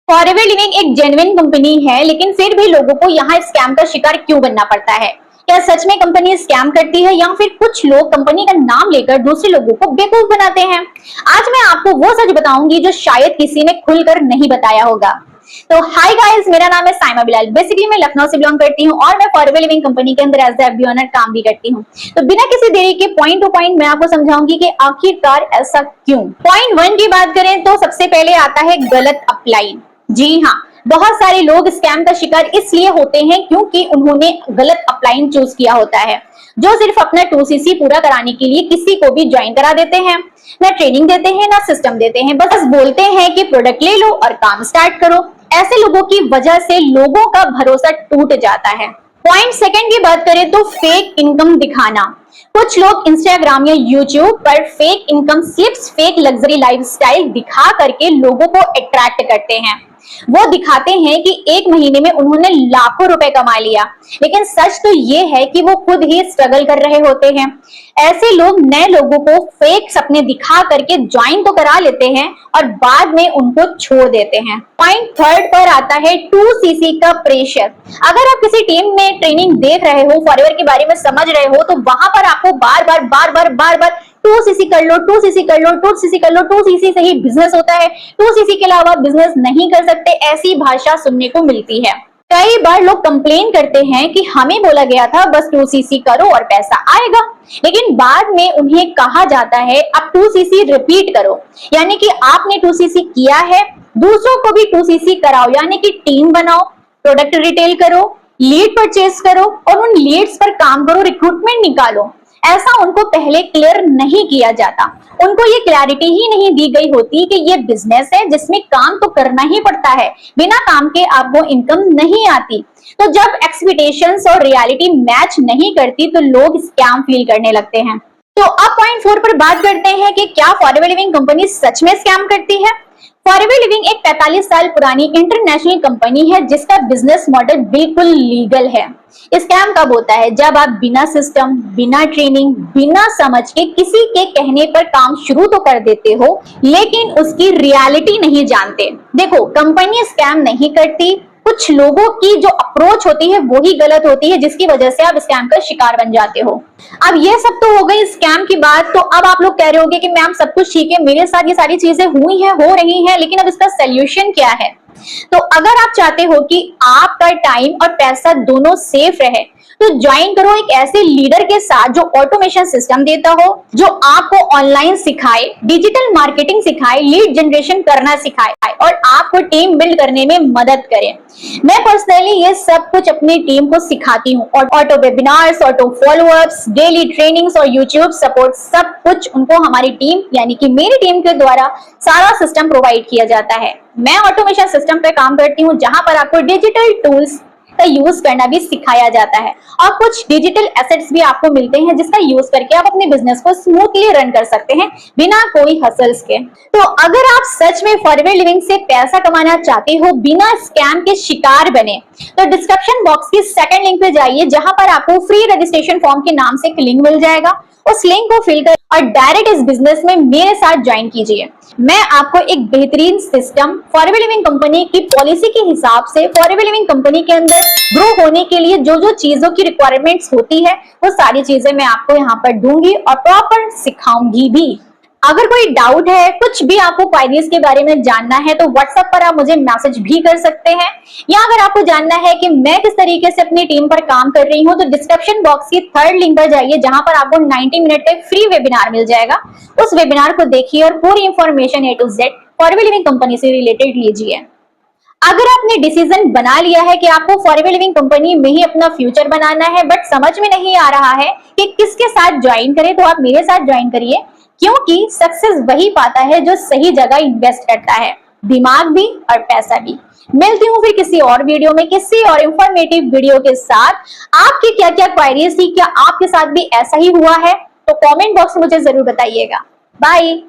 Forever living एक genuine company है, लेकिन फिर भी लोगों को यहाँ स्कैम का शिकार क्यों बनना पड़ता है? क्या सच में कंपनी स्कैम करती है या फिर कुछ लोग कंपनी का नाम लेकर दूसरे लोगों को बेवकूफ बनाते हैं? आज मैं आपको वो सच बताऊंगी जो शायद किसी ने खुलकर नहीं बताया होगा। तो हाय गाइस, मेरा नाम है साइमा बिलाल। बेसिकली मैं लखनऊ से बिलोंग करती हूँ और मैं फॉरएवर लिविंग कंपनी के अंदर एज एफडी ओनर काम भी करती हूँ। तो बिना किसी देरी के पॉइंट टू पॉइंट मैं आपको समझाऊंगी कि आखिरकार ऐसा क्यों। पॉइंट 1 की बात करें तो सबसे पहले आता है गलत अपलाइन। जी हाँ, बहुत सारे लोग स्कैम का शिकार इसलिए होते हैं क्योंकि उन्होंने गलत अपलाइन चूज किया होता है, जो सिर्फ अपना 2cc पूरा कराने के लिए किसी को भी ज्वाइन करा देते हैं। ना ट्रेनिंग देते हैं ना सिस्टम देते हैं, बस बोलते हैं कि प्रोडक्ट ले लो और काम स्टार्ट करो। ऐसे लोगों की वजह से लोगों का भरोसा टूट जाता है। पॉइंट 2 की बात करें तो फेक इनकम दिखाना। कुछ लोग इंस्टाग्राम या यूट्यूब पर fake income slips, fake luxury lifestyle दिखा करके लोगों को अट्रैक्ट करते हैं। वो दिखाते हैं कि 1 महीने में उन्होंने लाखों रुपए कमा लिया, लेकिन सच तो ये है कि वो खुद ही स्ट्रगल कर रहे होते हैं। ऐसे लोग नए लोगों को फेक सपने दिखा करके ज्वाइन तो करा लेते हैं और बाद में उनको छोड़ देते हैं। पॉइंट 3 पर आता है 2cc का प्रेशर। अगर आप किसी टीम में ट्रेनिंग देख रहे हो, फॉरएवर के बारे में समझ रहे हो, तो वहां पर आपको बार बार 2cc कर लो, 2cc कर लो, 2cc कर लो, 2cc से ही बिजनेस होता है, 2cc के अलावा बिजनेस नहीं कर सकते, ऐसी भाषा सुनने को मिलती है। कई बार लोग कंप्लेन करते हैं कि हमें बोला गया था बस 2cc करो और पैसा आएगा, लेकिन बाद में उन्हें कहा जाता है अब 2cc रिपीट करो, यानी कि आपने 2cc किया है, दूसरों को भी 2cc कराओ, यानी कि टीम बनाओ, प्रोडक्ट रिटेल करो, लीड परचेज करो और उन लीड्स पर काम करो, रिक्रूटमेंट निकालो। ऐसा उनको पहले क्लियर नहीं किया जाता। उनको ये क्लैरिटी ही नहीं दी गई होती कि ये बिजनेस है जिसमें काम तो करना ही पड़ता है, बिना काम के आपको इनकम नहीं आती। तो जब एक्सपेक्टेशंस और रियलिटी मैच नहीं करती तो लोग स्कैम फील करने लगते हैं। तो अब पॉइंट 4 पर बात करते हैं कि क्या फॉरएवर लिविंग कंपनी सच में स्कैम करती है। फॉरएवर लिविंग एक 45 साल पुरानी इंटरनेशनल कंपनी है जिसका बिजनेस मॉडल बिल्कुल लीगल है। स्कैम कब होता है? जब आप बिना सिस्टम, बिना ट्रेनिंग, बिना समझ के किसी के कहने पर काम शुरू तो कर देते हो, लेकिन उसकी रियलिटी नहीं जानते। देखो, कंपनी स्कैम नहीं करती, कुछ लोगों की जो अप्रोच होती है वो ही गलत होती है, जिसकी वजह से आप स्कैम का शिकार बन जाते हो। अब ये सब तो हो गई स्कैम की बात। तो अब आप लोग कह रहे होंगे कि मैम सब कुछ ठीक है, मेरे साथ ये सारी चीजें हुई हैं, हो रही हैं, लेकिन अब इसका सोल्यूशन क्या है? तो अगर आप चाहते हो कि आपका टाइम और पैसा दोनों सेफ रहे, तो ज्वाइन करो एक ऐसे लीडर के साथ जो ऑटोमेशन सिस्टम देता हो, जो आपको ऑनलाइन सिखाए, डिजिटल मार्केटिंग सिखाए, लीड जनरेशन करना सिखाए और आपको टीम बिल्ड करने में मदद करे। मैं पर्सनली ये सब कुछ अपनी टीम को सिखाती हूँ और auto webinars, auto follow-ups, daily trainings और यूट्यूब सपोर्ट, सब कुछ उनको हमारी टीम यानी कि मेरी टीम के द्वारा सारा सिस्टम प्रोवाइड किया जाता है। मैं ऑटोमेशन सिस्टम पे काम करती हूँ जहां पर आपको डिजिटल टूल्स का यूज करना भी सिखाया जाता है और कुछ डिजिटल एसेट्स भी आपको मिलते हैं जिसका यूज करके आप अपने बिजनेस को स्मूथली रन कर सकते हैं बिना कोई हसल्स के। तो अगर आप सच में फॉरएवर लिविंग से पैसा कमाना चाहते हो बिना स्कैम के शिकार बने, तो डिस्क्रिप्शन बॉक्स की 2nd लिंक पे जाइए जहां पर आपको फ्री रजिस्ट्रेशन फॉर्म के नाम से एक लिंक मिल जाएगा। उस लिंक को फिल कर और डायरेक्ट इस बिजनेस में मेरे साथ ज्वाइन कीजिए। मैं आपको एक बेहतरीन सिस्टम फॉरएवर लिविंग कंपनी की पॉलिसी के हिसाब से फॉरएवर लिविंग कंपनी के अंदर ग्रो होने के लिए जो जो चीजों की रिक्वायरमेंट्स होती है वो सारी चीजें मैं आपको यहाँ पर दूंगी और प्रॉपर सिखाऊंगी भी। अगर कोई डाउट है, कुछ भी आपको क्वारीज के बारे में जानना है, तो व्हाट्सएप पर आप मुझे मैसेज भी कर सकते हैं, या अगर आपको जानना है कि मैं किस तरीके से अपनी टीम पर काम कर रही हूं, तो डिस्क्रिप्शन बॉक्स की 3rd लिंक पर जाइए जहां पर आपको 90 मिनट का फ्री वेबिनार मिल जाएगा। उस वेबिनार को देखिए और पूरी information A to Z forever living company से रिलेटेड लीजिए। अगर आपने डिसीजन बना लिया है कि आपको फॉरएवर लिविंग कंपनी में ही अपना फ्यूचर बनाना है, बट समझ में नहीं आ रहा है कि किसके साथ ज्वाइन करें, तो आप मेरे साथ ज्वाइन करिए, क्योंकि सक्सेस वही पाता है जो सही जगह इन्वेस्ट करता है, दिमाग भी और पैसा भी। मिलती हूँ फिर किसी और वीडियो में किसी और इंफॉर्मेटिव वीडियो के साथ। आपकी क्या क्या क्वारीज थी, क्या आपके साथ भी ऐसा ही हुआ है, तो कमेंट बॉक्स में मुझे जरूर बताइएगा। बाय।